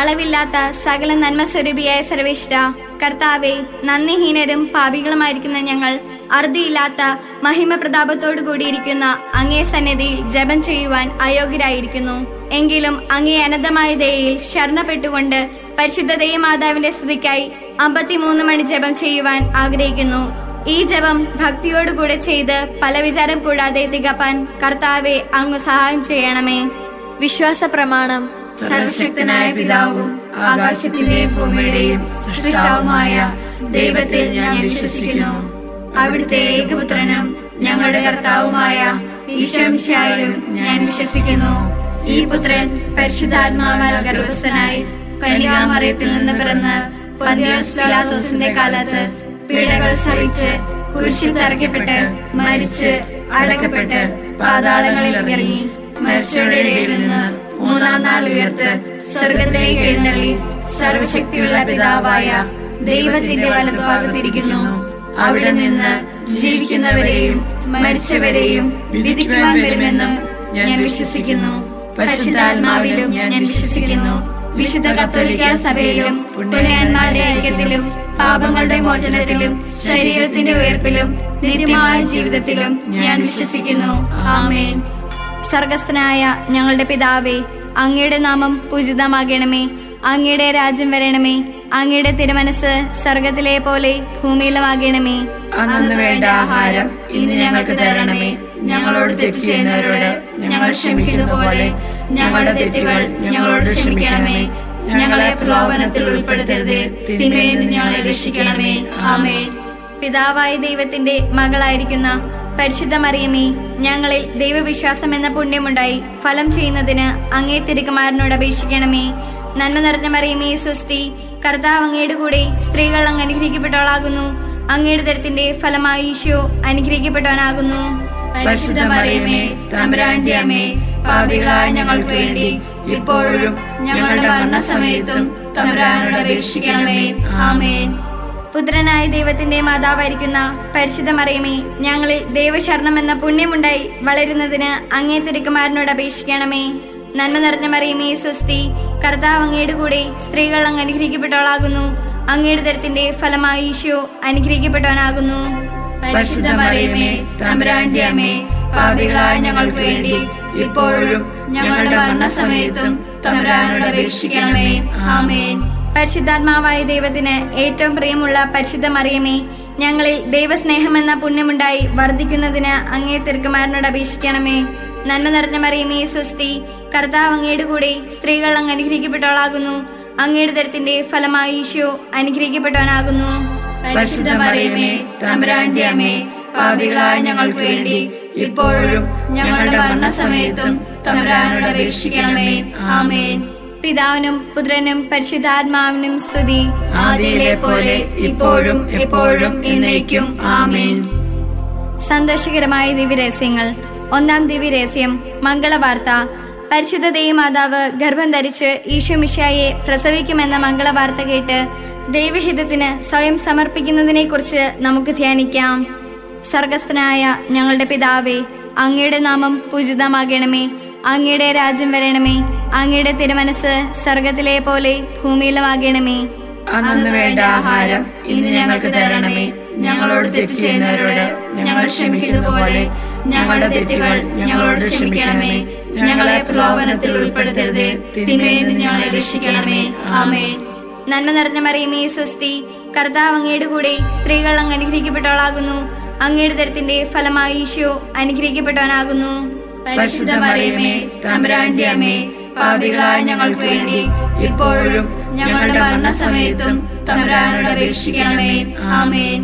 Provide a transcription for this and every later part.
അളവില്ലാത്ത സകല നന്മസ്വരൂപിയായ സർവേശ്വര കർത്താവെ, നന്ദിഹീനരും പാപികളുമായിരിക്കുന്ന ഞങ്ങൾ അറുതിയില്ലാത്ത മഹിമ പ്രതാപത്തോടു കൂടിയിരിക്കുന്ന അങ്ങേ സന്നിധിയിൽ ജപം ചെയ്യുവാൻ അയോഗ്യരായിരിക്കുന്നു. എങ്കിലും അങ്ങേ അനന്തമായ ദയയിൽ ശരണപ്പെട്ടുകൊണ്ട് പരിശുദ്ധ ദൈവമാതാവിന്റെ സ്തുതിക്കായി 53 മണി ജപം ചെയ്യുവാൻ ആഗ്രഹിക്കുന്നു. ഈ ജപം ഭക്തിയോടുകൂടെ ചെയ്ത് പല വിചാരം കൂടാതെ തികപ്പാൻ കർത്താവെ അങ്ങ് സഹായം ചെയ്യണമേ. വിശ്വാസ പ്രമാണം. സർവശക്തനായ പിതാവും ആകാശത്തിന്റെയും ഭൂമിയുടെയും സൃഷ്ടാവുമായ ദൈവത്തിൽ ഞാൻ വിശ്വസിക്കുന്നു. അവിടുത്തെ ഏകപുത്രനും ഞങ്ങളുടെ കർത്താവുമായ ഈശോമിശിഹായിലും ഞാൻ വിശ്വസിക്കുന്നു. ഈ പുത്രൻ പരിശുദ്ധാത്മാവാൽ ഗർഭസ്ഥനായി കന്യകാമറിയത്തിൽ നിന്ന് പിറന്ന് പന്തിയോസ് പീലാത്തോസിന്റെ കാലത്ത് പീഡകൾ സഹിച്ച് കുരിശിൽ തറയ്ക്കപ്പെട്ട് മരിച്ച് അടക്കപ്പെട്ട് പാതാളങ്ങളിൽ ഇറങ്ങി മരിച്ചവരുടെ ഇടയിൽ നിന്ന് 3-ാം നാൾ ഉയർത്ത് സ്വർഗത്തിലേക്ക് എഴുന്നള്ളി സർവശക്തിയുള്ള പിതാവായ ദൈവത്തിന്റെ വലത്തുഭാഗത്തിരിക്കുന്നു. അവിടെ നിന്ന് ജീവിക്കുന്നവരെയും മരിച്ചവരെയും വിധിക്കുവാൻ വരുമെന്നും ഞാൻ വിശ്വസിക്കുന്നു. പരിശുദ്ധാത്മാവിലും ഞാൻ വിശ്വസിക്കുന്നു. വിശുദ്ധ കത്തോലിക്ക സഭയിലും പുണ്യവാന്മാരുടെ ഐക്യത്തിലും പാപങ്ങളുടെ മോചനത്തിലും ശരീരത്തിന്റെ ഉയർപ്പിലും നിത്യമായ ജീവിതത്തിലും ഞാൻ വിശ്വസിക്കുന്നു. ആമേൻ. സ്വർഗസ്ഥനായ ഞങ്ങളുടെ പിതാവേ, അങ്ങയുടെ നാമം പൂജിതമാകണമേ. അങ്ങയുടെ രാജ്യം വരണമേ. അങ്ങയുടെ തിരുമനസ് സ്വർഗത്തിലെ പോലെ ഭൂമിയിലുമാകണമേ. അന്നു വേണ്ട ആഹാരം ഇന്ന് ഞങ്ങൾക്ക് തരണമേ. ഞങ്ങളോട് തെറ്റ് ചെയ്യുന്നവരോട് ഞങ്ങൾ ക്ഷമിച്ചതുപോലെ ഞങ്ങളുടെ തെറ്റുകൾ ഞങ്ങളോട് ക്ഷമിക്കണമേ. ഞങ്ങളെ പ്രലോഭനത്തിൽ ഉൾപ്പെടുത്തരുതേ, തിന്മയിൽ നിന്ന് ഞങ്ങളെ രക്ഷിക്കണമേ. ആമേൻ. പിതാവായ ദൈവത്തിന്റെ മകളായിരിക്കുന്ന പരിശുദ്ധ മറിയമേ, ഞങ്ങളിൽ ദൈവവിശ്വാസം എന്ന പുണ്യമുണ്ടായി ഫലം ചെയ്യുന്നതിന് അങ്ങേ തിരുക്കുമാരനോട് അപേക്ഷിക്കണമേ. നന്മ നിറഞ്ഞ മറിയമേ, സ്വസ്തി. കർത്താവ് അങ്ങയുടെ കൂടെ സ്ത്രീകൾ അങ്ങ് അനുഗ്രഹിക്കപ്പെട്ടവളാകുന്നു. അങ്ങയുടെ തരത്തിന്റെ ഫലമായി ഈശോ അനുഗ്രഹിക്കപ്പെട്ടവനാകുന്നു. പരിശുദ്ധ മറിയമേ, തമ്പുരാന്റെ അമ്മേ, പാപികളായ ഞങ്ങൾക്ക് വേണ്ടി ഇപ്പോഴും ഞങ്ങളുടെ മരണസമയത്തും തമ്പുരാനോട് അപേക്ഷിക്കണമേ. ആമേൻ. പുത്രനായ ദൈവത്തിന്റെ മാതാവായിരിക്കുന്ന പരിശുദ്ധ മറിയമേ, ഞങ്ങളിൽ ദൈവശരണം എന്ന പുണ്യമുണ്ടായി വളരുന്നതിന് അങ്ങേ തിരുക്കുമാരനോട് അപേക്ഷിക്കണമേ. നന്മ നിറഞ്ഞ മറിയമേ, സ്വസ്തി. കർത്താവ് അങ്ങയുടെ കൂടെ സ്ത്രീകൾ അങ്ങ് അനുഗ്രഹിക്കപ്പെട്ടവളാകുന്നു. അങ്ങയുടെ തരത്തിന്റെ ഫലമായി ഈശോ അനുഗ്രഹിക്കപ്പെട്ടവനാകുന്നു. പരിശുദ്ധ മറിയമേ, തമ്പുരാന്റെ അമ്മേ, പാപികളായ ഞങ്ങൾക്ക് വേണ്ടി ഇപ്പോഴും ഞങ്ങളുടെ മരണസമയത്തും തമ്പുരാനോട് അപേക്ഷിക്കണമേ. ആമേൻ. പരിശുദ്ധാത്മാവായ ദൈവത്തിന് ഏറ്റവും പ്രിയമുള്ള പരിശുദ്ധ മറിയമേ, ഞങ്ങളിൽ ദൈവസ്നേഹം എന്ന പുണ്യമുണ്ടായി വർദ്ധിക്കുന്നതിന് അങ്ങേ തിരുക്കുമാരനോട് അപേക്ഷിക്കണമേ. നന്മ നിറഞ്ഞ മറിയമേ, സ്വസ്തി. കർത്താവ് അങ്ങയുടെ കൂടെ സ്ത്രീകൾ അങ്ങ് അനുഗ്രഹിക്കപ്പെട്ടവളാകുന്നു. അങ്ങയുടെ തരത്തിന്റെ ഫലമായി ഈശോ അനുഗ്രഹിക്കപ്പെട്ടവനാകുന്നു. പരിശുദ്ധ മറിയമേ, തമ്പുരാന്റെ അമ്മേ, പാപികളായ ഞങ്ങൾക്ക് വേണ്ടി ഇപ്പോഴും ഞങ്ങളുടെ മരണസമയത്തും തമ്പുരാനോട് അപേക്ഷിക്കണമേ. ആമേൻ. പിതാവിനും പുത്രനും പരിശുദ്ധാത്മാവിനും സ്തുതി. ആദിയിലെ പോലെ ഇപ്പോഴും എപ്പോഴും എന്നേക്കും. ആമേൻ. സന്തോഷകരമായ ദിവ്യരഹസ്യങ്ങൾ. 1-ാം ദിവ്യരഹസ്യം, മംഗളവാർത്ത. പരിശുദ്ധ ദൈവമാതാവ് ഗർഭം ധരിച്ച് ഈശോമിശിഹായെ പ്രസവിക്കുമെന്ന മംഗളവാർത്ത കേട്ട് ദൈവഹിതത്തിന് സ്വയം സമർപ്പിക്കുന്നതിനെ കുറിച്ച് നമുക്ക് ധ്യാനിക്കാം. സ്വർഗസ്ഥനായ ഞങ്ങളുടെ പിതാവേ, അങ്ങയുടെ നാമം പൂജിതമാകണമേ. അങ്ങയുടെ രാജ്യം വരണമേ. അങ്ങയുടെ തിരുമനസ് സ്വർഗത്തിലെ പോലെ ഭൂമിയിലുമാകണമേ. അന്നു വേണ്ട ആഹാരം ഇന്ന് ഞങ്ങൾക്ക് തരണമേ. ഞങ്ങളോട് തെറ്റ് ചെയ്യുന്നവരോട് ഞങ്ങൾ ക്ഷമിച്ചതുപോലെ ഞങ്ങളുടെ തെറ്റുകൾ ഞങ്ങളോട് ക്ഷമിക്കണമേ. ഞങ്ങളെ പ്രലോഭനത്തിൽ ഉൾപ്പെടുത്തരുതേ, തിന്മയിൽ നിന്ന് ഞങ്ങളെ രക്ഷിക്കണമേ. ആമേൻ. നന്മ നിറഞ്ഞ മറിയമേ, സ്വസ്തി. കർത്താവ് അങ്ങയുടെ കൂടെ സ്ത്രീകൾ അങ്ങ് അനുഗ്രഹിക്കപ്പെട്ടവളാകുന്നു. അങ്ങയുടെ തരത്തിന്റെ ഫലമായി ഈശോ അനുഗ്രഹിക്കപ്പെട്ടവനാകുന്നു. പരിശുദ്ധ മറിയമേ, തമ്പുരാന്റെ അമ്മേ, പാപികളായ ഞങ്ങൾക്ക് വേണ്ടി ഇപ്പോഴും ഞങ്ങളുടെ മരണസമയത്തും തമ്പുരാനോട് അപേക്ഷിക്കണമേ. ആമേൻ.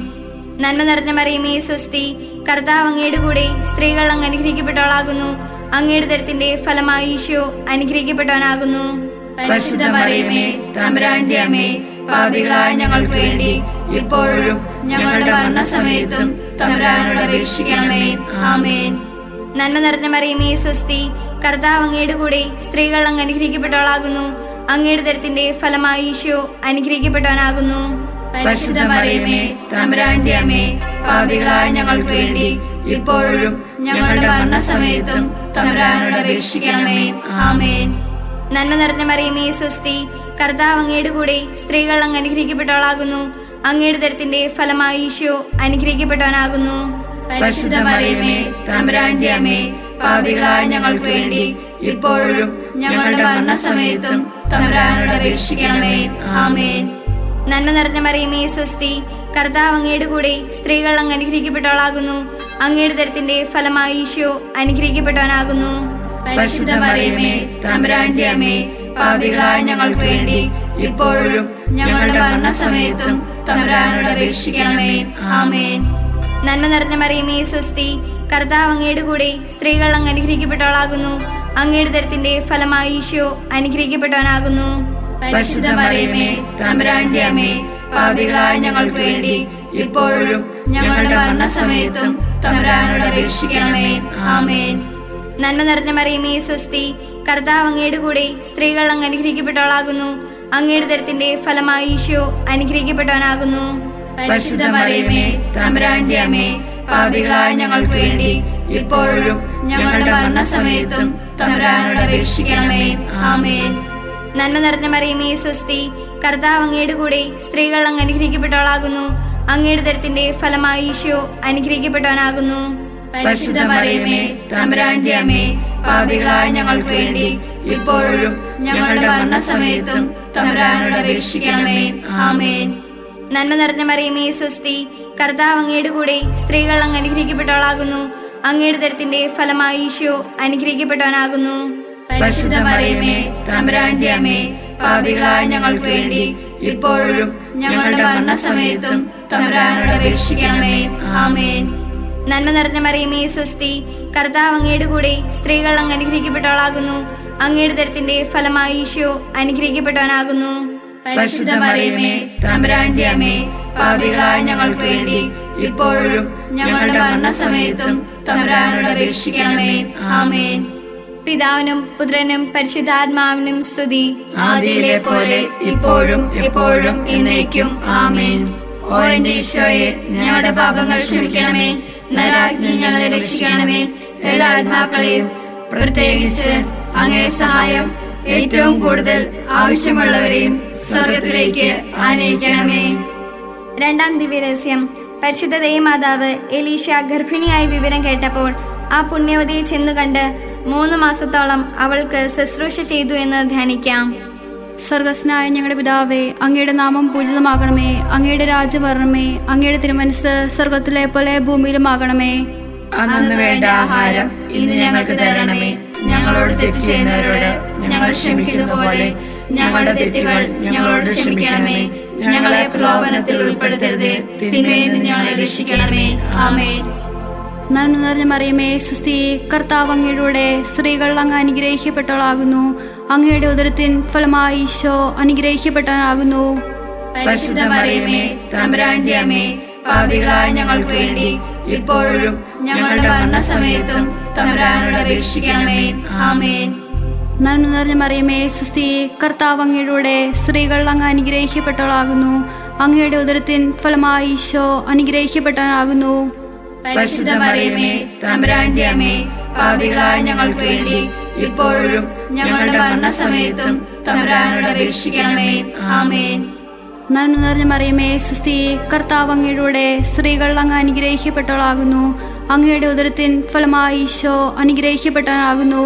നന്മ നിറഞ്ഞ മറിയമേ, സ്വസ്തി. കർത്താവ് അങ്ങയുടെ കൂടെ സ്ത്രീകൾ അങ്ങ് അനുഗ്രഹിക്കപ്പെട്ടവളാകുന്നു. അങ്ങയുടെ തരത്തിന്റെ ഫലമായി ഈശോ അനുഗ്രഹിക്കപ്പെട്ടവനാകുന്നു. പരിശുദ്ധ മറിയമേ, തമ്പുരാന്റെ അമ്മേ, പാപികളായ ഞങ്ങൾക്ക് വേണ്ടി ഇപ്പോഴും ഞങ്ങളുടെ മരണസമയത്തും തമ്പുരാനോട് അപേക്ഷിക്കണമേ. ആമേൻ. നന്മ നിറഞ്ഞ മറിയമേ, സ്വസ്തി. കർത്താവ് അങ്ങയുടെ കൂടെ സ്ത്രീകൾ അങ്ങ് അനുഗ്രഹിക്കപ്പെട്ടവളാകുന്നു. അങ്ങയുടെ തരത്തിന്റെ ഫലമായി ഈശോ അനുഗ്രഹിക്കപ്പെട്ടവനാകുന്നു. പരിശുദ്ധ മറിയമേ, തമ്പുരാന്റെ അമ്മേ, പാപികളായ ഞങ്ങൾക്ക് വേണ്ടി ഇപ്പോഴും ഞങ്ങളുടെ മരണസമയത്തും തമ്പുരാനോട് അപേക്ഷിക്കണമേ. ആമേൻ. നന്മ നിറഞ്ഞ മറിയമേ സ്വസ്തി, കർത്താവ് അങ്ങയുടെ കൂടെ സ്ത്രീകൾ അങ്ങ് അനുഗ്രഹിക്കപ്പെട്ടവളാകുന്നു. അങ്ങയുടെ ദരത്തിന്റെ ഫലമായി ഈശോ അനുഗ്രഹിക്കപ്പെട്ടവനാകുന്നു. പരിശുദ്ധ മറിയമേ, തമ്പുരാന്റെ അമ്മേ, പാപികളായ ഞങ്ങൾക്ക് വേണ്ടി ഇപ്പോഴും ഞങ്ങളുടെ മരണസമയത്തും തമ്പുരാനോട് അപേക്ഷിക്കണമേ. ആമേൻ. നന്മ നിറഞ്ഞ മറിയമേ സ്വസ്തി, കർത്താവ് അങ്ങയുടെ കൂടെ സ്ത്രീകൾ അങ്ങ് അനുഗ്രഹിക്കപ്പെട്ടവളാകുന്നു. അങ്ങയുടെ ദരത്തിന്റെ ഫലമായി ഈശോ അനുഗ്രഹിക്കപ്പെട്ടവനാകുന്നു. പരിശുദ്ധ മറിയമേ, തമ്പുരാന്റെ അമ്മേ, പാപികളായ ഞങ്ങൾക്ക് വേണ്ടി ഇപ്പോഴും ഞങ്ങളുടെ മരണസമയത്തും തമ്പുരാനോട് അപേക്ഷിക്കണമേ. ആമേൻ. നന്മ നിറഞ്ഞ മറിയമേ സ്വസ്തി, കർത്താവ് അങ്ങയുടെ കൂടെ സ്ത്രീകൾ അങ്ങ് അനുഗ്രഹിക്കപ്പെട്ടവളാകുന്നു. അങ്ങയുടെ ദരത്തിന്റെ ഫലമായി ഈശോ അനുഗ്രഹിക്കപ്പെട്ടവനാകുന്നു. പരിശുദ്ധ മറിയമേ, തമ്പുരാന്റെ അമ്മേ, പാപികളായ ഞങ്ങൾക്ക് വേണ്ടി ഇപ്പോഴും ഞങ്ങളുടെ മരണസമയത്തും തമ്പുരാനോട് അപേക്ഷിക്കണമേ. ആമേൻ. നന്മ നിറഞ്ഞ മറിയമേ സ്വസ്തി, കർത്താവ് അങ്ങയുടെ കൂടെ സ്ത്രീകൾ അങ്ങ് അനുഗ്രഹിക്കപ്പെട്ടവളാകുന്നു. അങ്ങയുടെ ദരത്തിന്റെ ഫലമായി ഈശോ അനുഗ്രഹിക്കപ്പെട്ടവനാകുന്നു. പരിശുദ്ധ മറിയമേ, തമ്പുരാന്റെ അമ്മേ, പാപികളായ ഞങ്ങൾക്ക് വേണ്ടി ഇപ്പോഴും ഞങ്ങളുടെ മരണസമയത്തും തമ്പുരാനോട് അപേക്ഷിക്കണമേ. ആമേൻ. നന്മ നിറഞ്ഞ മറിയമേ സ്വസ്തി, കർത്താവ് അങ്ങയുടെ കൂടെ സ്ത്രീകൾ അങ്ങ് അനുഗ്രഹിക്കപ്പെട്ടവളാകുന്നു. അങ്ങയുടെ ദരത്തിന്റെ ഫലമായി ഈശോ അനുഗ്രഹിക്കപ്പെട്ടവനാകുന്നു. പരിശുദ്ധ മറിയമേ, തമ്പുരാന്റെ അമ്മേ, പാപികളായ ഞങ്ങൾക്ക് വേണ്ടി ഇപ്പോഴും ഞങ്ങളുടെ മരണസമയത്തും തമ്പുരാനോട് അപേക്ഷിക്കണമേ. ആമേൻ. നന്മ നിറഞ്ഞ മറിയമേ സ്വസ്തി, കർത്താവ് അങ്ങയുടെ കൂടെ സ്ത്രീകൾ അങ്ങ് അനുഗ്രഹിക്കപ്പെട്ടവളാകുന്നു. അങ്ങയുടെ ദരത്തിന്റെ ഫലമായി ഈശോ അനുഗ്രഹിക്കപ്പെട്ടവനാകുന്നു. പരിശുദ്ധ മറിയമേ, തമ്പുരാന്റെ അമ്മേ, പാപികളായ ഞങ്ങൾക്ക് വേണ്ടി ഇപ്പോഴും ഞങ്ങളുടെ മരണസമയത്തും തമ്പുരാനോട് അപേക്ഷിക്കണമേ. ആമേൻ. നന്മ നിറഞ്ഞ മറിയമേ സ്വസ്തി, കർത്താവ് അങ്ങയുടെ കൂടെ സ്ത്രീകൾ അങ്ങ് അനുഗ്രഹിക്കപ്പെട്ടവളാകുന്നു. അങ്ങയുടെ ദരത്തിന്റെ ഫലമായി ഈശോ അനുഗ്രഹിക്കപ്പെട്ടവനാകുന്നു. പരിശുദ്ധ മറിയമേ, തമ്പുരാന്റെ അമ്മേ, പാപികളായ ഞങ്ങൾക്ക് വേണ്ടി ഇപ്പോഴും ഞങ്ങളുടെ മരണസമയത്തും തമ്പുരാനോട് അപേക്ഷിക്കണമേ. ആമേൻ. പിതാവിനും പുത്രനും പരിശുദ്ധാത്മാവിനും സ്തുതി. ആദിയിലെ പോലെ ഇപ്പോഴും എപ്പോഴും എന്നേക്കും. ആമേൻ. ഓ എന്റെ ഈശോയെ, ഞങ്ങളുടെ പാപങ്ങൾ ക്ഷമിക്കണമേ. നരകാഗ്നി ഞങ്ങളെ രക്ഷിക്കണമേ. എല്ലാ ആത്മാക്കളെയും, പ്രത്യേകിച്ച് അങ്ങേ സഹായം ഏറ്റവും കൂടുതൽ ആവശ്യമുള്ളവരെയും സ്വർഗത്തിലേക്ക് ആനയിക്കണമേ. രണ്ടാം ദിവ്യരഹസ്യം. പരിശുദ്ധ ദേവമാതാവ് എലീശ ഗർഭിണിയായ വിവരം കേട്ടപ്പോൾ ആ പുണ്യവതിയെ ചെന്നുകണ്ട് 3 മാസത്തോളം അവൾക്ക് ശുശ്രൂഷ ചെയ്തു എന്ന് ധ്യാനിക്കാം. സ്വർഗസ്നായ ഞങ്ങളുടെ പിതാവേ, അങ്ങയുടെ നാമം പൂജിതമാകണമേ. അങ്ങയുടെ രാജ്യം വരണമേ. അങ്ങയുടെ തിരുമനസ്സ് സ്വർഗത്തിലെ പോലെ ഭൂമിയിലുമാകണമേ. അന്നു വേണ്ട ആഹാരം ഇന്ന് ഞങ്ങൾക്ക് തരണമേ. ഞങ്ങളോട് തെറ്റ് ചെയ്യുന്നവരോട് ഞങ്ങൾ ക്ഷമിച്ചതുപോലെ ഞങ്ങളുടെ തെറ്റുകൾ ഞങ്ങളോട് ക്ഷമിക്കണമേ. ഞങ്ങളെ പ്രലോഭനത്തിൽ ഉൾപ്പെടുത്തരുത്, തിന്മയിൽ നിന്ന് ഞങ്ങളെ രക്ഷിക്കണമേ. ആമേൻ. നന്മ നിറഞ്ഞ മറിയമേ സ്വസ്തി, കർത്താവ് അങ്ങയുടെ സ്ത്രീകൾ അങ്ങ് അനുഗ്രഹിക്കപ്പെട്ടവളാകുന്നു. അങ്ങയുടെ ഉദരത്തിൻ ഫലമായി ഈശോ അനുഗ്രഹിക്കപ്പെട്ടവനാകുന്നു. പരിശുദ്ധ മറിയമേ, തമ്പുരാന്റെ അമ്മേ, പാപികളായ ഞങ്ങൾക്ക് വേണ്ടി ഇപ്പോഴും ഞങ്ങളുടെ മരണസമയത്തും തമ്പുരാനോട് അപേക്ഷിക്കണമേ. ആമേൻ. നന്മ നിറഞ്ഞ മറിയമേ സ്വസ്തി, കർത്താവ് അങ്ങയുടെ സ്ത്രീകൾ അങ്ങ് അനുഗ്രഹിക്കപ്പെട്ടവളാകുന്നു. അങ്ങയുടെ ഉദരത്തിൻ ഫലമായി ഈശോ അനുഗ്രഹിക്കപ്പെട്ടവനാകുന്നു. പരിശുദ്ധ മറിയമേ, തമ്പുരാന്റെ അമ്മേ, പാപികളായ ഞങ്ങൾക്ക് വേണ്ടി ഇപ്പോഴും ഞങ്ങളുടെ മരണസമയത്തും തമ്പുരാനോട് അപേക്ഷിക്കണമേ. ആമേൻ. നന്മ നിറഞ്ഞ മറിയമേ സ്വസ്തി, കർത്താവ് അങ്ങയുടെ സ്ത്രീകൾ അങ്ങ് അനുഗ്രഹിക്കപ്പെട്ടവളാകുന്നു. അങ്ങയുടെ ഉദരത്തിൻ ഫലമായി ഈശോ അനുഗ്രഹിക്കപ്പെട്ടവനാകുന്നു.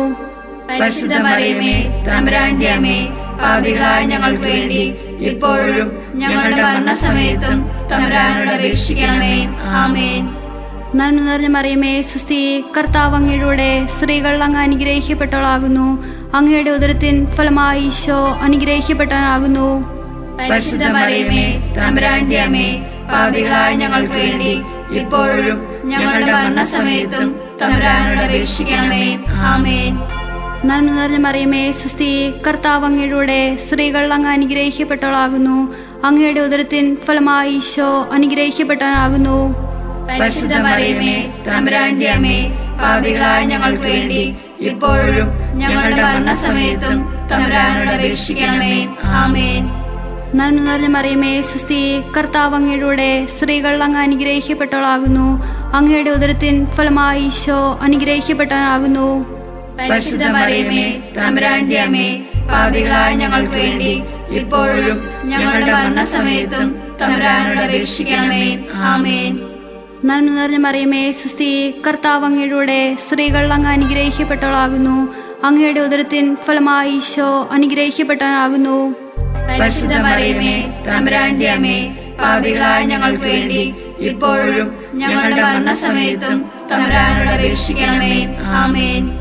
പരിശുദ്ധ മറിയമേ, തമ്പുരാന്റെ അമ്മേ, പാപികളായ ഞങ്ങൾക്ക് വേണ്ടി ഇപ്പോഴും ഞങ്ങളുടെ മരണസമയത്തും തമ്പുരാനോട് അപേക്ഷിക്കണമേ. ആമേൻ. നന്മ നിറഞ്ഞ മറിയമേ സ്വസ്തി, കർത്താവ് അങ്ങയുടെ സ്ത്രീകൾ അങ്ങ് അനുഗ്രഹിക്കപ്പെട്ടവളാകുന്നു. അങ്ങയുടെ ഉദരത്തിൻ ഫലമായി ഈശോ അനുഗ്രഹിക്കപ്പെട്ടവനാകുന്നു. പരിശുദ്ധ മറിയമേ, തമ്പുരാന്റെ അമ്മേ, പാപികളായ ഞങ്ങൾക്ക് വേണ്ടി ഇപ്പോഴും ഞങ്ങളുടെ മരണസമയത്തും തമ്പുരാനോട് അപേക്ഷിക്കണമേ. ആമേൻ. നന്മ നിറഞ്ഞ മറിയമേ സ്വസ്തി, കർത്താവ് അങ്ങയുടെ സ്ത്രീകൾ അങ്ങ് അനുഗ്രഹിക്കപ്പെട്ടവളാകുന്നു. അങ്ങയുടെ ഉദരത്തിൻ ഫലമായി ഈശോ അനുഗ്രഹിക്കപ്പെട്ടവനാകുന്നു. പരിശുദ്ധ മറിയമേ, തമ്പുരാന്റെ അമ്മേ, പാപികളായ ഞങ്ങൾക്ക് വേണ്ടി ഇപ്പോഴും ഞങ്ങളുടെ മരണസമയത്തും തമ്പുരാനോട് അപേക്ഷിക്കണമേ. ആമേൻ. നന്മ നിറഞ്ഞ മറിയമേ സ്വസ്തി, കർത്താവ് അങ്ങയുടെ സ്ത്രീകൾ അങ്ങ് അനുഗ്രഹിക്കപ്പെട്ടവളാകുന്നു. അങ്ങയുടെ ഉദരത്തിൻ ഫലമായി ഈശോ അനുഗ്രഹിക്കപ്പെട്ടവനാകുന്നു. പരിശുദ്ധ മറിയമേ, തമ്പുരാന്റെ അമ്മേ, പാപികളായ ഞങ്ങൾക്ക് വേണ്ടി ഇപ്പോഴും ഞങ്ങളുടെ മരണസമയത്തും തമ്പുരാനോട് അപേക്ഷിക്കണമേ. ആമേൻ. നന്മ നിറഞ്ഞ മറിയമേ സുസ്തി, കർത്താവ് അങ്ങയുടെ സ്ത്രീകൾ അങ്ങ് അനുഗ്രഹിക്കപ്പെട്ടവളാകുന്നു. അങ്ങയുടെ ഉദരത്തിൻ ഫലമായി ഈശോ അനുഗ്രഹിക്കപ്പെട്ടവനാകുന്നു. പരിശുദ്ധ മറിയമേ, തമ്പുരാന്റെ അമ്മേ, പാപികളായ ഞങ്ങൾക്ക് വേണ്ടി ഇപ്പോഴും ഞങ്ങളുടെ മരണസമയത്തും തമ്പുരാനോട് അപേക്ഷിക്കണമേ. ആമേൻ.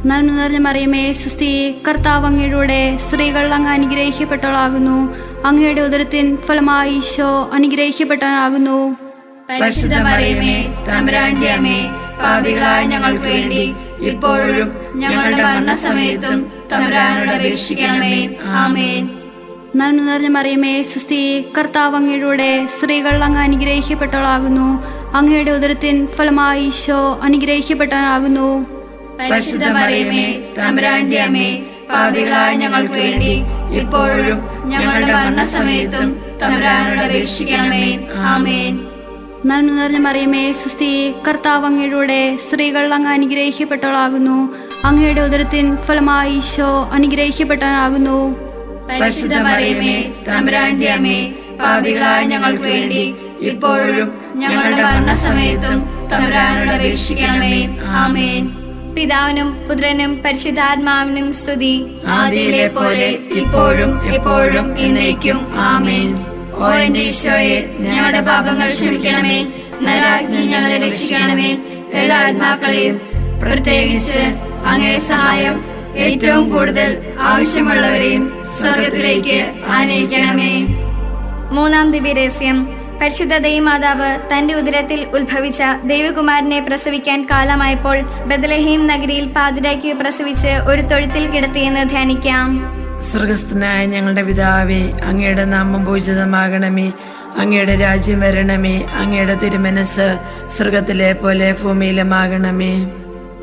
നന്മ നിറഞ്ഞ മറിയമേ സുസ്തി, കർത്താവ് അങ്ങയുടെ സ്ത്രീകൾ അങ്ങ് അനുഗ്രഹിക്കപ്പെട്ടവളാകുന്നു. അങ്ങയുടെ ഉദരത്തിൻ ഫലമായി ഈശോ അനുഗ്രഹിക്കപ്പെട്ടവനാകുന്നു. പരിശുദ്ധ മറിയമേ, തമ്പുരാന്റെ അമ്മേ, പാപികളായ ഞങ്ങൾക്ക് വേണ്ടി ഇപ്പോഴും ഞങ്ങളുടെ മരണസമയത്തും തമ്പുരാനോട് അപേക്ഷിക്കണമേ. ആമേൻ. നന്മ നിറഞ്ഞ മറിയമേ സുസ്തി, കർത്താവ് അങ്ങയുടെ സ്ത്രീകൾ അങ്ങ് അനുഗ്രഹിക്കപ്പെട്ടവളാകുന്നു. അങ്ങയുടെ ഉദരത്തിൻ ഫലമായി ഈശോ അനുഗ്രഹിക്കപ്പെട്ടവനാകുന്നു. പരിശുദ്ധ മറിയമേ, തമ്പുരാന്റെ അമ്മേ, പാപികളായ ഞങ്ങൾക്ക് വേണ്ടി ഇപ്പോഴും ഞങ്ങളുടെ മരണസമയത്തും തമ്പുരാനോട് അപേക്ഷിക്കണമേ. ആമേൻ. നന്മ നിറഞ്ഞ മറിയമേ സുസ്തി, കർത്താവ് അങ്ങയുടെ സ്ത്രീകൾ അങ്ങ് അനുഗ്രഹിക്കപ്പെട്ടവളാകുന്നു. അങ്ങയുടെ ഉദരത്തിൻ ഫലമായി ഈശോ അനുഗ്രഹിക്കപ്പെട്ടവനാകുന്നു. പരിശുദ്ധ മറിയമേ, തമ്പുരാന്റെ അമ്മേ, പാപികളായ ഞങ്ങൾക്ക് വേണ്ടി ഇപ്പോഴും ഞങ്ങളുടെ മരണസമയത്തും തമ്പുരാനോട് അപേക്ഷിക്കണമേ. ആമേൻ. പിതാവിനും പുത്രനും പരിശുദ്ധാത്മാവിനും സ്തുതി. ആദിയിലെ പോലെ ഇപ്പോഴും എപ്പോഴും എന്നേക്കും. ആമേൻ. ഓ എന്റെ ഈശോയെ, ഞങ്ങളുടെ പാപങ്ങൾ ക്ഷമിക്കണമേ. നരകാഗ്നി ഞങ്ങളെ രക്ഷിക്കണമേ. എല്ലാ ആത്മാക്കളെയും, പ്രത്യേകിച്ച് അങ്ങേ സഹായം ഏറ്റവും കൂടുതൽ ആവശ്യമുള്ളവരെയും സ്വർഗത്തിലേക്ക് ആനയിക്കണമേ. മൂന്നാം ദിവ്യരഹസ്യം. പരിശുദ്ധ ദൈവമാതാവ് തന്റെ ഉദരത്തിൽ ഉത്ഭവിച്ച ദൈവകുമാരനെ പ്രസവിക്കാൻ കാലമായപ്പോൾ ബത്ലഹേം നഗരിയിൽ പാതിരായ്ക്ക് പ്രസവിച്ച് ഒരു തൊഴുത്തിൽ കിടത്തിയെന്ന് ധ്യാനിക്കാം. സ്വർഗസ്ഥനായ ഞങ്ങളുടെ പിതാവേ, അങ്ങയുടെ നാമം പൂജിതമാകണമേ. അങ്ങയുടെ രാജ്യം വരണമേ. അങ്ങയുടെ തിരുമനസ് സ്വർഗത്തിലെ പോലെ ഭൂമിയിലുമാകണമേ.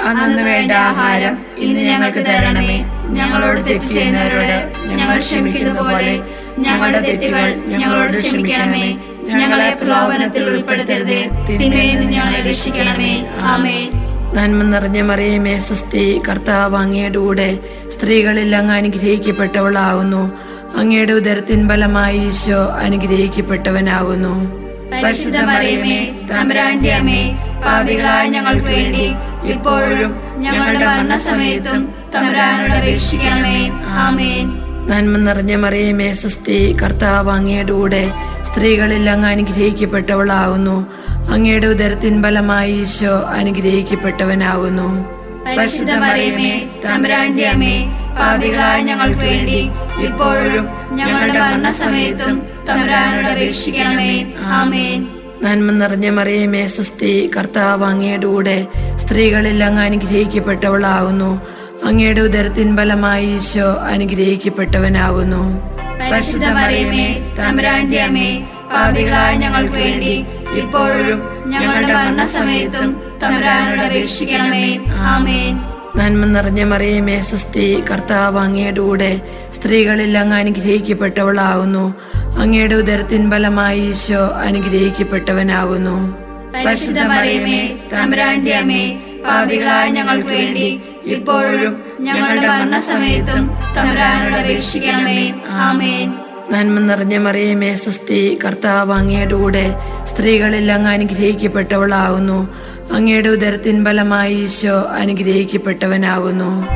അന്നു വേണ്ട ആഹാരം ഇന്ന് ഞങ്ങൾക്ക് തരണമേ. ഞങ്ങളോട് തെറ്റ് ചെയ്യുന്നവരോട് ഞങ്ങൾ ക്ഷമിച്ചതുപോലെ ഞങ്ങളുടെ തെറ്റുകൾ ഞങ്ങളോട് ക്ഷമിക്കണമേ. ഞങ്ങളെ പ്രലോഭനത്തിൽ ഉൾപ്പെടുത്തരുതേ, തിന്മയിൽ നിന്ന് ഞങ്ങളെ രക്ഷിക്കണമേ. ആമേൻ. നന്മ നിറഞ്ഞ മറിയമേ സുസ്തി, കർത്താവ് അങ്ങയുടെ കൂടെ സ്ത്രീകളിൽ അങ്ങ് അനുഗ്രഹിക്കപ്പെട്ടവളാകുന്നു. അങ്ങയുടെ ഉദരത്തിൻ ഫലമായി ഈശോ അനുഗ്രഹിക്കപ്പെട്ടവനാകുന്നു. പരിശുദ്ധ മറിയമേ, തമ്പുരാന്റെ അമ്മേ, പാപികളായ ഞങ്ങൾക്ക് വേണ്ടി ഇപ്പോഴും ഞങ്ങളുടെ മരണസമയത്തും തമ്പുരാനോട് അപേക്ഷിക്കണമേ. ആമേൻ. നന്മ നിറഞ്ഞ മറിയമേ സുസ്തി, കർത്താവ് അങ്ങയുടെ കൂടെ സ്ത്രീകളിൽ അങ്ങ് അനുഗ്രഹിക്കപ്പെട്ടവളാകുന്നു. അങ്ങയുടെ ഉദരത്തിൻ ഫലമായി ഈശോ അനുഗ്രഹിക്കപ്പെട്ടവനാകുന്നു. പരിശുദ്ധ മറിയമേ, തമ്പുരാന്റെ അമ്മേ, പാപികളായ ഞങ്ങൾക്ക് വേണ്ടി ഇപ്പോഴും ഞങ്ങളുടെ മരണസമയത്തും തമ്പുരാനോട് അപേക്ഷിക്കണമേ. ആമേൻ. നന്മ നിറഞ്ഞ മറിയമേ സുസ്തി, കർത്താവ് അങ്ങയുടെ കൂടെ സ്ത്രീകളിൽ അങ്ങ് അനുഗ്രഹിക്കപ്പെട്ടവളാകുന്നു. അങ്ങയുടെ ഉദരത്തിൻ ഫലമായി ഈശോ അനുഗ്രഹിക്കപ്പെട്ടവനാകുന്നു. പരിശുദ്ധ മറിയമേ, തമ്പുരാന്റെ അമ്മേ, പാപികളായ ഞങ്ങൾക്ക് വേണ്ടി ഇപ്പോഴും ഞങ്ങളുടെ മരണസമയത്തും തമ്പുരാനോട് അപേക്ഷിക്കണമേ. ആമേൻ. നന്മ നിറഞ്ഞ മറിയമേ സുസ്തി, കർത്താവ് അങ്ങയുടെ കൂടെ സ്ത്രീകളിൽ അങ്ങ് അനുഗ്രഹിക്കപ്പെട്ടവളാകുന്നു. അങ്ങയുടെ ഉദരത്തിൻ ഫലമായി ഈശോ അനുഗ്രഹിക്കപ്പെട്ടവനാകുന്നു. പരിശുദ്ധ മറിയമേ, തമ്പുരാന്റെ അമ്മേ, പാപികളായ ഞങ്ങൾക്ക് വേണ്ടി ഇപ്പോഴും ഞങ്ങളുടെ മരണസമയത്തും തമ്പുരാനോട് അപേക്ഷിക്കണമേ. ആമേൻ. നന്മ നിറഞ്ഞ മറിയമേ സുസ്തി, കർത്താവ് അങ്ങയുടെ കൂടെ സ്ത്രീകളിൽ അങ്ങ് അനുഗ്രഹിക്കപ്പെട്ടവളാകുന്നു. അങ്ങയുടെ ഉദരത്തിൻ ഫലമായി ഈശോ അനുഗ്രഹിക്കപ്പെട്ടവനാകുന്നു.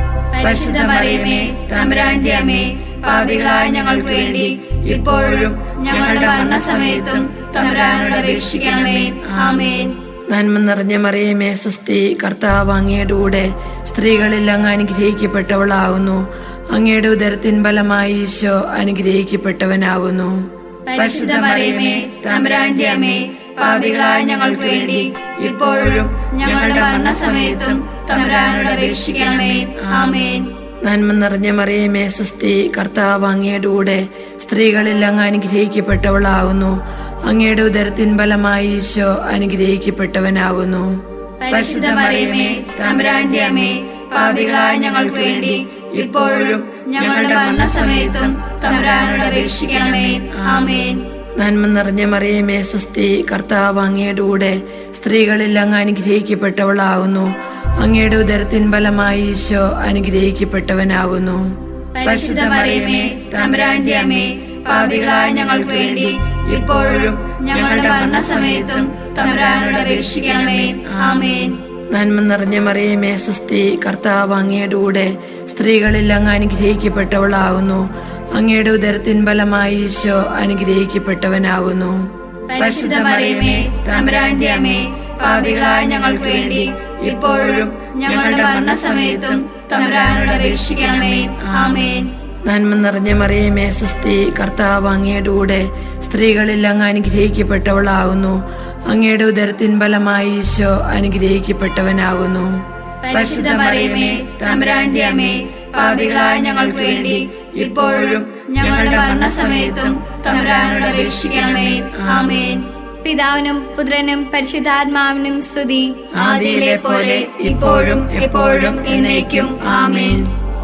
പരിശുദ്ധ മറിയമേ, തമ്പുരാന്റെ അമ്മേ, പാപികളായ ഞങ്ങൾക്ക് വേണ്ടി ഇപ്പോഴും ഞങ്ങളുടെ മരണസമയത്തും തമ്പുരാനോട് അപേക്ഷിക്കണമേ. ആമേൻ. നന്മ നിറഞ്ഞ മറിയമേ സുസ്തി, കർത്താവ് അങ്ങയുടെ കൂടെ സ്ത്രീകളിൽ അങ്ങ് അനുഗ്രഹിക്കപ്പെട്ടവളാകുന്നു. അങ്ങയുടെ ഉദരത്തിൻ ഫലമായി ഈശോ അനുഗ്രഹിക്കപ്പെട്ടവനാകുന്നു. പരിശുദ്ധ മറിയമേ, തമ്പുരാന്റെ അമ്മേ, പാപികളായ ഞങ്ങൾക്ക് വേണ്ടി ഇപ്പോഴും ഞങ്ങളുടെ മരണസമയത്തും തമ്പുരാനോട് അപേക്ഷിക്കണമേ. ആമേൻ. നന്മ നിറഞ്ഞ മറിയമേ സുസ്തി, കർത്താവ് അങ്ങയുടെ കൂടെ സ്ത്രീകളിൽ അങ്ങ് അനുഗ്രഹിക്കപ്പെട്ടവളാകുന്നു. അങ്ങയുടെ ഉദരത്തിൻ ഫലമായി ഈശോ അനുഗ്രഹിക്കപ്പെട്ടവനാകുന്നു. പരിശുദ്ധ മറിയമേ, തമ്പുരാന്റെ അമ്മേ, പാപികളായ ഞങ്ങൾക്ക് വേണ്ടി ഇപ്പോഴും ഞങ്ങളുടെ മരണസമയത്തും തമ്പുരാനോട് അപേക്ഷിക്കണമേ. ആമേൻ. നന്മ നിറഞ്ഞ മറിയമേ സുസ്തി, കർത്താവ് അങ്ങയുടെ കൂടെ സ്ത്രീകളിൽ അങ്ങ് അനുഗ്രഹിക്കപ്പെട്ടവളാകുന്നു. അങ്ങയുടെ ഉദരത്തിൻ ഫലമായി ഈശോ അനുഗ്രഹിക്കപ്പെട്ടവനാകുന്നു. പരിശുദ്ധ മറിയമേ തമ്പുരാന്റെ അമ്മേ, പാപികളായ ഞങ്ങൾക്ക് വേണ്ടി ഇപ്പോഴും ഞങ്ങളുടെ മരണസമയത്തും തമ്പുരാനോട് അപേക്ഷിക്കണമേ. ആമേൻ. നന്മ നിറഞ്ഞ മറിയമേ സുസ്തി, കർത്താവ് അങ്ങയുടെ കൂടെ സ്ത്രീകളിൽ അങ്ങ് അനുഗ്രഹിക്കപ്പെട്ടവളാകുന്നു. അങ്ങയുടെ ഉദരത്തിൻ ഫലമായി ഈശോ അനുഗ്രഹിക്കപ്പെട്ടവനാകുന്നു. പരിശുദ്ധ മറിയമേ തമ്പുരാന്റെ അമ്മേ, പാപികളായ ഞങ്ങൾക്ക് വേണ്ടി ഇപ്പോഴും ഞങ്ങളുടെ മരണസമയത്തും തമ്പുരാനോട് അപേക്ഷിക്കണമേ. ആമേൻ. നന്മ നിറഞ്ഞ മറിയമേ സുസ്തി, കർത്താവ് അങ്ങയുടെ കൂടെ സ്ത്രീകളിൽ അങ്ങ് അനുഗ്രഹിക്കപ്പെട്ടവളാകുന്നു. അങ്ങയുടെ ഉദരത്തിൻ ഫലമായി ഈശോ അനുഗ്രഹിക്കപ്പെട്ടവനാകുന്നു. പരിശുദ്ധ മറിയമേ തമ്പുരാന്റെ അമ്മേ, പാപികളായ ഞങ്ങൾക്ക് വേണ്ടി ഇപ്പോഴും ഞങ്ങളുടെ മരണസമയത്തും തമ്പുരാനോട് അപേക്ഷിക്കണമേ. ആമേൻ. പിതാവിനും പുത്രനും പരിശുദ്ധാത്മാവിനും സ്തുതി. ആദിയിലെ പോലെ ഇപ്പോഴും എപ്പോഴും എന്നേക്കും. ആമേൻ.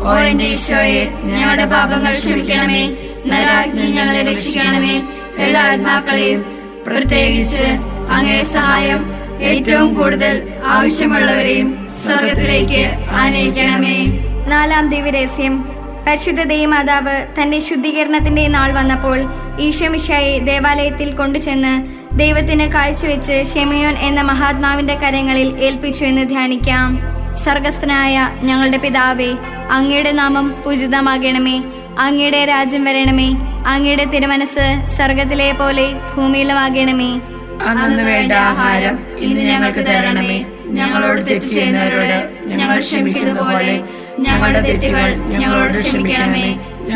ഓ എന്റെ ഈശോയെ, ഞങ്ങളുടെ പാപങ്ങൾ ക്ഷമിക്കണമേ. നരകാഗ്നി ഞങ്ങളെ രക്ഷിക്കണമേ. എല്ലാ ആത്മാക്കളെയും പ്രത്യേകിച്ച് അങ്ങേ സഹായം ഏറ്റവും കൂടുതൽ ആവശ്യമുള്ളവരെയും സ്വർഗത്തിലേക്ക് ആനയിക്കണമേ. 4-ാം ദിവ്യരഹസ്യം. പരിശുദ്ധ ദൈവമാതാവ് തന്റെ ശുദ്ധീകരണത്തിന്റെ നാൾ വന്നപ്പോൾ ഈശോമിശിഹായെ ദേവാലയത്തിൽ കൊണ്ടുചെന്ന് ദൈവത്തിന് കാഴ്ചവെച്ച് ശെമയോൻ എന്ന മഹാത്മാവിന്റെ കരങ്ങളിൽ ഏൽപ്പിച്ചു എന്ന് ധ്യാനിക്കാം. സ്വർഗസ്ഥനായ ഞങ്ങളുടെ പിതാവേ, അങ്ങയുടെ നാമം പൂജിതമാകണമേ. അങ്ങയുടെ രാജ്യം വരണമേ. അങ്ങയുടെ തിരുമനസ് സ്വർഗത്തിലെ പോലെ ഭൂമിയിലുമാകണമേ. അന്നു വേണ്ട ആഹാരം ഇന്ന് ഞങ്ങൾക്ക് തരണമേ. ഞങ്ങളോട് തെറ്റ് ചെയ്യുന്നവരോട് ഞങ്ങൾ ക്ഷമിച്ചതുപോലെ ഞങ്ങളുടെ തെറ്റുകൾ ഞങ്ങളോട് ക്ഷമിക്കണമേ.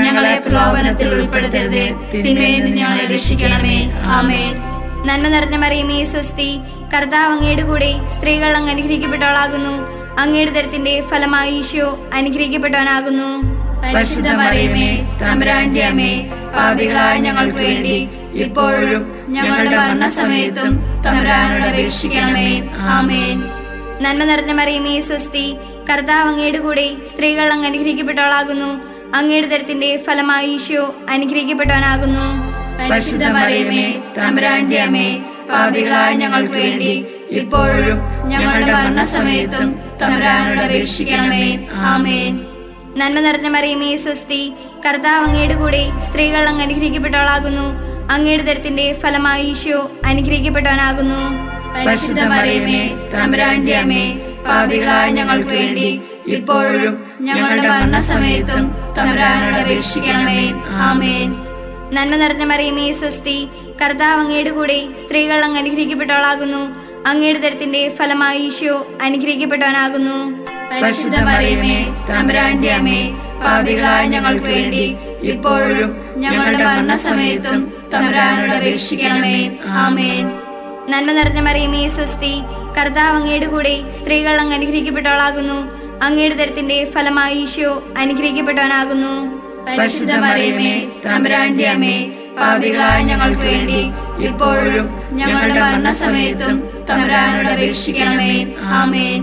ഞങ്ങളെ പ്രലോഭനത്തിൽ ഉൾപ്പെടുത്തരുതേ, തിന്മയിൽ നിന്ന് ഞങ്ങളെ രക്ഷിക്കണമേ. ആമേൻ. നന്മ നിറഞ്ഞ മറിയമേ സ്വസ്തി, കർത്താവ് അങ്ങയുടെ കൂടെ സ്ത്രീകൾ അങ്ങ് അനുഗ്രഹിക്കപ്പെട്ടവളാകുന്നു. അങ്ങയുടെ ഉദരത്തിന്റെ ഫലമായി ഈശോ അനുഗ്രഹിക്കപ്പെട്ടവനാകുന്നു. പരിശുദ്ധ മറിയമേ തമ്പുരാന്റെ അമ്മേ, പാപികളായ ഞങ്ങൾക്ക് വേണ്ടി ഇപ്പോഴും ഞങ്ങളുടെ മരണസമയത്തും തമ്പുരാനോട് അപേക്ഷിക്കണമേ. ആമേൻ. നന്മ നിറഞ്ഞ മറിയമേ സ്വസ്തി, കർത്താവ് അങ്ങയുടെ കൂടെ സ്ത്രീകൾ അങ്ങ് അനുഗ്രഹിക്കപ്പെട്ടവളാകുന്നു. അങ്ങയുടെ ഉദരത്തിന്റെ ഫലമായി ഈശോ അനുഗ്രഹിക്കപ്പെട്ടവനാകുന്നു. പരിശുദ്ധ മറിയമേ തമ്പുരാന്റെ അമ്മേ, പാപികളായ ഞങ്ങൾക്ക് വേണ്ടി ഇപ്പോഴും ഞങ്ങളുടെ മരണസമയത്തും തമ്പുരാനോട് അപേക്ഷിക്കണമേ. ആമേൻ. നന്മ നിറഞ്ഞ മറിയമേ സ്വസ്തി, കർത്താവ് അങ്ങയുടെ കൂടെ സ്ത്രീകൾ അങ്ങ് അനുഗ്രഹിക്കപ്പെട്ടവളാകുന്നു. അങ്ങയുടെ ഉദരത്തിന്റെ ഫലമായി ഈശോ അനുഗ്രഹിക്കപ്പെട്ടവനാകുന്നു. പരിശുദ്ധ മറിയമേ തമ്പുരാന്റെ അമ്മേ, പാപികളായ ഞങ്ങൾക്ക് വേണ്ടി ഇപ്പോഴും ഞങ്ങളുടെ മരണസമയത്തും തമ്പുരാനോട് അപേക്ഷിക്കണമേ. ആമേൻ. നന്മ നിറഞ്ഞ മറിയമേ സ്വസ്തി, കർത്താവ് അങ്ങയുടെ കൂടെ സ്ത്രീകൾ അങ്ങ് അനുഗ്രഹിക്കപ്പെട്ടവളാകുന്നു. അങ്ങയുടെ ഉദരത്തിന്റെ ഫലമായി ഈശോ അനുഗ്രഹിക്കപ്പെട്ടവനാകുന്നു. പരിശുദ്ധ മറിയമേ തമ്പുരാന്റെ അമ്മേ, പാപികളായ ഞങ്ങൾക്ക് വേണ്ടി ഇപ്പോഴും ഞങ്ങളുടെ മരണസമയത്തും തമ്പുരാനോട് അപേക്ഷിക്കണമേ. ആമേൻ. നന്മ നിറഞ്ഞ മറിയമേ സ്വസ്തി, കർത്താവ് അങ്ങയുടെ കൂടെ സ്ത്രീകൾ അങ്ങ് അനുഗ്രഹിക്കപ്പെട്ടവളാകുന്നു. അങ്ങയുടെ ഉദരത്തിന്റെ ഫലമായി ഈശോ അനുഗ്രഹിക്കപ്പെട്ടവനാകുന്നു. പരിശുദ്ധ മറിയമേ തമ്പുരാന്റെ അമ്മേ, പാപികളായ ഞങ്ങൾക്ക് വേണ്ടി ഇപ്പോഴും ഞങ്ങളുടെ മരണസമയത്തും തമ്പുരാനോട് അപേക്ഷിക്കണമേ. ആമേൻ.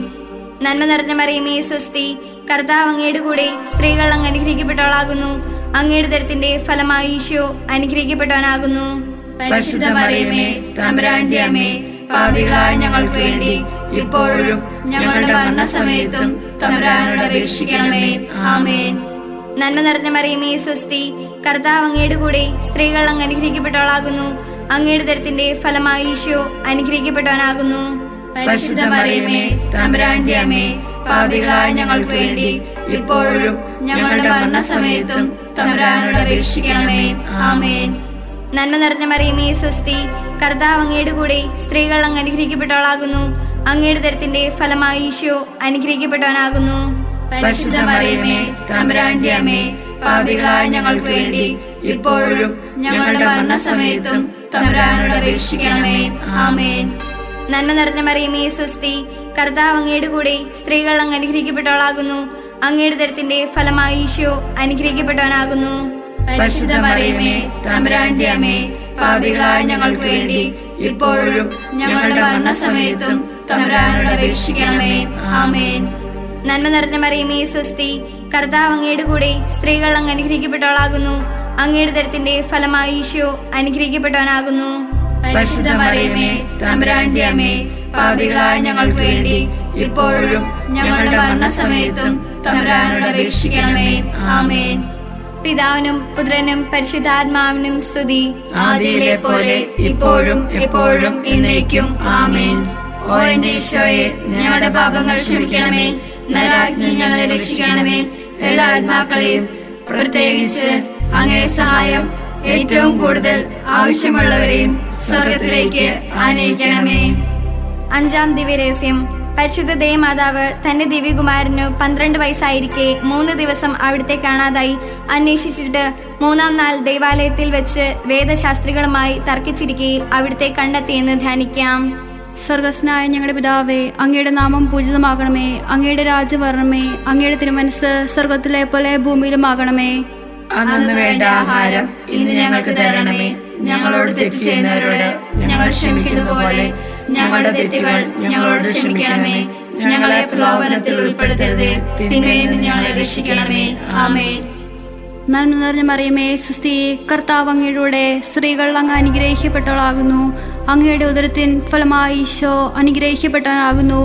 നന്മ നിറഞ്ഞ മറിയമേ സ്വസ്തി, കർത്താവ് അങ്ങയുടെ കൂടെ സ്ത്രീകൾ അങ്ങ് അനുഗ്രഹിക്കപ്പെട്ടവളാകുന്നു. അങ്ങയുടെ ഉദരത്തിന്റെ ഫലമായി ഈശോ അനുഗ്രഹിക്കപ്പെട്ടവനാകുന്നു. പരിശുദ്ധ മറിയമേ തമ്പുരാന്റെ അമ്മേ, പാപികളായ ഞങ്ങൾക്ക് വേണ്ടി ഇപ്പോഴും ഞങ്ങളുടെ മരണസമയത്തും തമ്പുരാനോട് അപേക്ഷിക്കണമേ. ആമേൻ. നന്മ നിറഞ്ഞ മറിയമേ സ്വസ്തി, കർത്താവ് അങ്ങയുടെ കൂടെ സ്ത്രീകൾ അങ്ങ് അനുഗ്രഹിക്കപ്പെട്ടവളാകുന്നു. അങ്ങയുടെ ഉദരത്തിന്റെ ഫലമായി ഈശോ അനുഗ്രഹിക്കപ്പെട്ടവനാകുന്നു. പരിശുദ്ധ മറിയമേ തമ്പുരാന്റെ അമ്മേ, പാപികളായ ഞങ്ങൾക്ക് വേണ്ടി ഇപ്പോഴും ഞങ്ങളുടെ മരണസമയത്തും തമ്പുരാനോട് അപേക്ഷിക്കണമേ. ആമേൻ. നന്മ നിറഞ്ഞ മറിയമേ സ്വസ്തി, കർത്താവ് അങ്ങയുടെ കൂടെ സ്ത്രീകൾ അങ്ങ് അനുഗ്രഹിക്കപ്പെട്ടവളാകുന്നു. അങ്ങയുടെ ഉദരത്തിന്റെ ഫലമായി ഈശോ അനുഗ്രഹിക്കപ്പെട്ടവനാകുന്നു. പരിശുദ്ധ മറിയമേ തമ്പുരാന്റെ അമ്മേ, പാപികളായ ഞങ്ങൾക്ക് വേണ്ടി ഇപ്പോഴും ഞങ്ങളുടെ മരണസമയത്തും തമ്പുരാനോട് അപേക്ഷിക്കണമേ. ആമേൻ. നന്മ നിറഞ്ഞ മറിയമേ സ്വസ്തി, കർത്താവ് അങ്ങയുടെ കൂടെ സ്ത്രീകൾ അങ്ങ് അനുഗ്രഹിക്കപ്പെട്ടവളാകുന്നു. അങ്ങയുടെ ഉദരത്തിന്റെ ഫലമായി ഈശോ അനുഗ്രഹിക്കപ്പെട്ടവനാകുന്നു. പരിശുദ്ധ മറിയമേ തമ്പുരാന്റെ അമ്മേ, പാപികളായ ഞങ്ങൾക്ക് വേണ്ടി ഇപ്പോഴും ഞങ്ങളുടെ മരണസമയത്തും തമ്പുരാനോട് അപേക്ഷിക്കണമേ. ആമേൻ. നന്മ നിറഞ്ഞ മറിയമേ സ്വസ്തി, കർത്താവ് അങ്ങയുടെ കൂടെ സ്ത്രീകൾ അങ്ങ് അനുഗ്രഹിക്കപ്പെട്ടവളാകുന്നു. അങ്ങയുടെ ഉദരത്തിന്റെ ഫലമായി ഈശോ അനുഗ്രഹിക്കപ്പെട്ടവനാകുന്നു. പരിശുദ്ധ മറിയമേ തമ്പുരാന്റെ അമ്മേ, പാപികളായ ഞങ്ങൾക്ക് വേണ്ടി ഇപ്പോഴും ഞങ്ങളുടെ മരണസമയത്തും തമ്പുരാനോട് അപേക്ഷിക്കണമേ. ആമേൻ. പിതാവിനും പുത്രനും പരിശുദ്ധാത്മാവിനും സ്തുതി. ആദിയിലെ പോലെ ഇപ്പോഴും എപ്പോഴും എന്നേക്കും ആമേൻ. ഓ എന്റെ ഈശോയെ, ഞങ്ങളുടെ പാപങ്ങൾ ക്ഷമിക്കണമേ, നരകാഗ്നി ഞങ്ങളെ രക്ഷിക്കണമേ. എല്ലാ ആത്മാക്കളെയും, പ്രത്യേകിച്ച് അങ്ങേ സഹായം ഏറ്റവും കൂടുതൽ ആവശ്യമുള്ളവരെയും സ്വർഗത്തിലേക്ക് ആനയിക്കണമേ. അഞ്ചാം ദിവ്യരഹസ്യം. പരിശുദ്ധ ദേവമാതാവ് തന്റെ ദിവ്യകുമാരനു 12 വയസ്സായിരിക്കെ 3 ദിവസം അവിടുത്തെ കാണാതായി. അന്വേഷിച്ചിട്ട് 3-ാം നാൾ ദേവാലയത്തിൽ വെച്ച് വേദശാസ്ത്രികളുമായി തർക്കിച്ചിരിക്കുകയിൽ അവിടുത്തെ കണ്ടെത്തിയെന്ന് ധ്യാനിക്കാം. സ്വർഗസ്നായ ഞങ്ങളുടെ പിതാവേ, അങ്ങയുടെ നാമം പൂജിതമാകണമേ, അങ്ങയുടെ രാജ്യം വരണമേ, അങ്ങയുടെ തിരുമനസ് സ്വർഗത്തിലെ പോലെ ഭൂമിയിലുമാകണമേ. അന്നു വേണ്ട ആഹാരം ഇന്ന് ഞങ്ങൾക്ക് തരണമേ. ഞങ്ങളോട് തെറ്റ് ചെയ്യുന്നവരോട് ഞങ്ങൾ ക്ഷമിച്ചതുപോലെ ഞങ്ങളുടെ തെറ്റുകൾ ഞങ്ങളോട് ക്ഷമിക്കണമേ. ഞങ്ങളെ പ്രലോഭനത്തിൽ ഉൾപ്പെടുത്തരുതേ, തിന്മയിൽ നിന്ന് ഞങ്ങളെ രക്ഷിക്കണമേ. ആമേൻ. നന്മ നിറഞ്ഞ മറിയമേ, സുസ്തി, കർത്താവ് അങ്ങയുടെ സ്ത്രീകൾ അങ്ങ് അനുഗ്രഹിക്കപ്പെട്ടവളാകുന്നു. അങ്ങയുടെ ഉദരത്തിൻ ഫലമായി ഈശോ അനുഗ്രഹിക്കപ്പെട്ടവനാകുന്നു.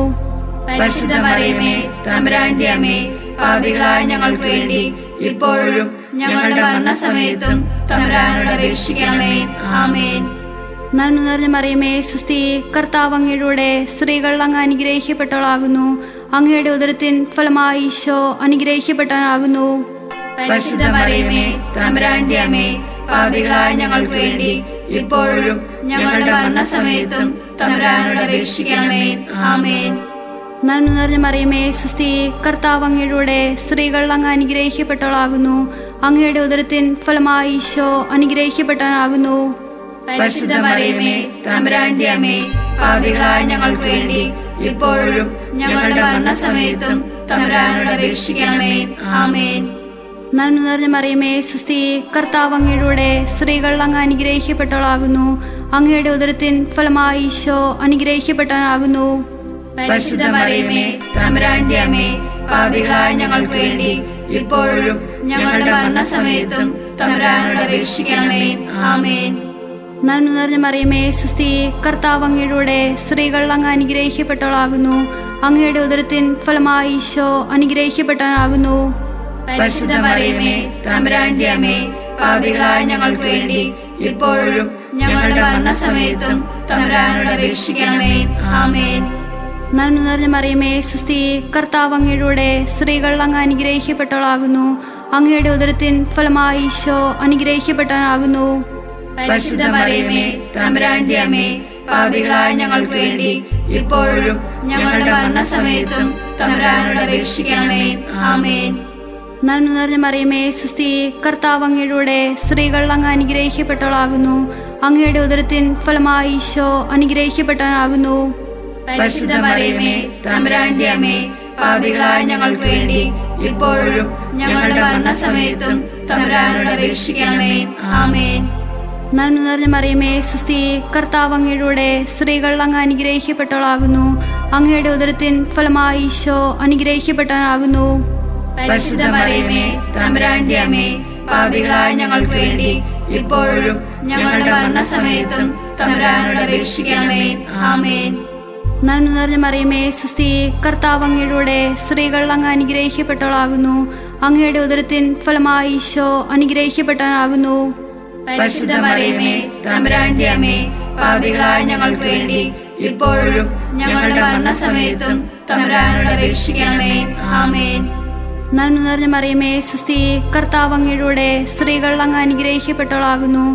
പരിശുദ്ധ മറിയമേ, തമ്പുരാന്റെ അമ്മേ, പാപികളായ ഞങ്ങൾക്ക് വേണ്ടി ഇപ്പോഴും ഞങ്ങളുടെ മരണസമയത്തും തമ്പുരാനോട് അപേക്ഷിക്കണമേ. ആമേൻ. നന്മ നിറഞ്ഞ മറിയമേ, സുസ്തി, കർത്താവ് അങ്ങയുടെ സ്ത്രീകൾ അങ്ങ് അനുഗ്രഹിക്കപ്പെട്ടവളാകുന്നു. അങ്ങയുടെ ഉദരത്തിൻ ഫലമായി ഈശോ അനുഗ്രഹിക്കപ്പെട്ടവനാകുന്നു. പരിശുദ്ധ മറിയമേ, തമ്പുരാന്റെ അമ്മേ, പാപികളായ ഞങ്ങൾക്ക് വേണ്ടി ഇപ്പോഴും ഞങ്ങളുടെ മരണസമയത്തും തമ്പുരാനോട് അപേക്ഷിക്കണമേ. ആമേൻ. നന്മ നിറഞ്ഞ മറിയമേ, സുസ്തി, കർത്താവ് അങ്ങയുടെ സ്ത്രീകൾ അങ്ങ് അനുഗ്രഹിക്കപ്പെട്ടവളാകുന്നു. അങ്ങയുടെ ഉദരത്തിൻ ഫലമായി ഈശോ അനുഗ്രഹിക്കപ്പെട്ടവനാകുന്നു. പരിശുദ്ധ മറിയമേ, തമ്പുരാന്റെ അമ്മേ, പാപികളായ ഞങ്ങൾക്ക് വേണ്ടി ഇപ്പോഴും ഞങ്ങളുടെ മരണസമയത്തും തമ്പുരാനോട് അപേക്ഷിക്കണമേ. ആമേൻ. നന്മ നിറഞ്ഞ മറിയമേ, സുസ്തി, കർത്താവ് അങ്ങയുടെ സ്ത്രീകൾ അങ്ങ് അനുഗ്രഹിക്കപ്പെട്ടവളാകുന്നു. അങ്ങയുടെ ഉദരത്തിൻ ഫലമായി ഈശോ അനുഗ്രഹിക്കപ്പെട്ടവനാകുന്നു. പരിശുദ്ധ മറിയമേ, തമ്പുരാന്റെ അമ്മേ, പാപികളായ ഞങ്ങൾക്ക് വേണ്ടി ഇപ്പോഴും ഞങ്ങളുടെ മരണസമയത്തും തമ്പുരാനോട് അപേക്ഷിക്കണമേ. ആമേൻ. നന്മ നിറഞ്ഞ മറിയമേ, സുസ്തി, കർത്താവ് അങ്ങയുടെ സ്ത്രീകൾ അങ്ങ് അനുഗ്രഹിക്കപ്പെട്ടവളാകുന്നു. അങ്ങയുടെ ഉദരത്തിൻ ഫലമായി ഈശോ അനുഗ്രഹിക്കപ്പെട്ടവനാകുന്നു. പരിശുദ്ധ മറിയമേ, തമ്പുരാന്റെ അമ്മേ, പാപികളായ ഞങ്ങൾക്ക് വേണ്ടി ഇപ്പോഴും ഞങ്ങളുടെ മരണസമയത്തും തമ്പുരാനോട് അപേക്ഷിക്കണമേ. ആമേൻ. നന്മ നിറഞ്ഞ മറിയമേ, സുസ്തി, കർത്താവ് അങ്ങയുടെ സ്ത്രീകൾ അങ്ങ് അനുഗ്രഹിക്കപ്പെട്ടവളാകുന്നു. അങ്ങയുടെ ഉദരത്തിൻ ഫലമായി ഈശോ അനുഗ്രഹിക്കപ്പെട്ടവനാകുന്നു. പരിശുദ്ധ മറിയമേ, തമ്പുരാന്റെ അമ്മേ, പാപികളായ ഞങ്ങൾക്ക് വേണ്ടി ഇപ്പോഴും ഞങ്ങളുടെ മരണസമയത്തും തമ്പുരാനോട് അപേക്ഷിക്കണമേ. ആമേൻ. നന്മ നിറഞ്ഞ മറിയമേ, സുസ്തി, കർത്താവ് അങ്ങയുടെ സ്ത്രീകൾ അങ്ങ് അനുഗ്രഹിക്കപ്പെട്ടവളാകുന്നു. അങ്ങയുടെ ഉദരത്തിൻ ഫലമായി ഈശോ അനുഗ്രഹിക്കപ്പെട്ടവനാകുന്നു. പരിശുദ്ധ മറിയമേ, തമ്പുരാന്റെ അമ്മേ, പാപികളായ ഞങ്ങൾക്ക് വേണ്ടി ഇപ്പോഴും ഞങ്ങളുടെ മരണസമയത്തും തമ്പുരാനോട് അപേക്ഷിക്കണമേ. ആമേൻ. നന്മ നിറഞ്ഞ മറിയമേ, സുസ്തി, കർത്താവ് അങ്ങയുടെ സ്ത്രീകൾ അങ്ങ് അനുഗ്രഹിക്കപ്പെട്ടവളാകുന്നു. അങ്ങയുടെ ഉദരത്തിൻ ഫലമായി ഈശോ അനുഗ്രഹിക്കപ്പെട്ടവനാകുന്നു. പരിശുദ്ധ മറിയമേ, തമ്പുരാന്റെ അമ്മേ, പാപികളായ ഞങ്ങൾക്ക് വേണ്ടി ഇപ്പോഴും ഞങ്ങളുടെ മരണസമയത്തും തമ്പുരാനോട് അപേക്ഷിക്കണമേ. ആമേൻ. നന്മ നിറഞ്ഞ മറിയമേ, സുസ്തി, കർത്താവ് അങ്ങയുടെ സ്ത്രീകൾ അങ്ങ് അനുഗ്രഹിക്കപ്പെട്ടവളാകുന്നു. അങ്ങയുടെ ഉദരത്തിൻ ഫലമായി ഈശോ അനുഗ്രഹിക്കപ്പെട്ടവനാകുന്നു. പരിശുദ്ധ മറിയമേ, തമ്പുരാന്റെ അമ്മേ, പാപികളായ ഞങ്ങൾക്ക് വേണ്ടി ഇപ്പോഴും ഞങ്ങളുടെ മരണസമയത്തും തമ്പുരാനോട് അപേക്ഷിക്കണമേ. ആമേൻ. നന്മ നിറഞ്ഞ മറിയമേ, സുസ്തി, കർത്താവ് അങ്ങയുടെ സ്ത്രീകൾ അങ്ങ് അനുഗ്രഹിക്കപ്പെട്ടവളാകുന്നു.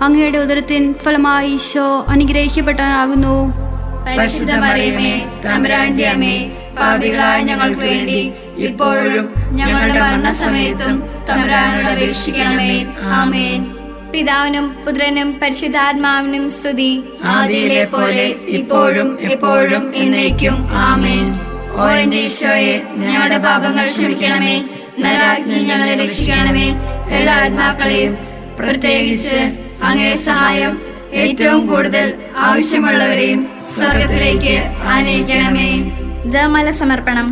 അങ്ങയുടെ ഉദരത്തിൻ ഫലമായി ഈശോ അനുഗ്രഹിക്കപ്പെട്ടവനാകുന്നു. പരിശുദ്ധ മറിയമേ, തമ്പുരാന്റെ അമ്മേ, പാപികളായ ഞങ്ങൾക്ക് വേണ്ടി ഇപ്പോഴും ഞങ്ങളുടെ മരണസമയത്തും തമ്പുരാനോട് അപേക്ഷിക്കണമേ. ആമേൻ. പിതാവിനും പുത്രനും പരിശുദ്ധാത്മാവിനും സ്തുതി. ആദിയിലെ പോലെ ഇപ്പോഴും എപ്പോഴും എന്നേക്കും ആമേൻ. ഓ എന്റെ ഈശോയെ, ഞങ്ങളുടെ പാപങ്ങൾ ക്ഷമിക്കണമേ, നരകാഗ്നി ഞങ്ങളെ രക്ഷിക്കണമേ. എല്ലാ ആത്മാക്കളെയും, പ്രത്യേകിച്ച് അങ്ങേ സഹായം ഏറ്റവും കൂടുതൽ ആവശ്യമുള്ളവരെയും സ്വർഗത്തിലേക്ക് ആനയിക്കണമേ. ജപമാല സമർപ്പണം.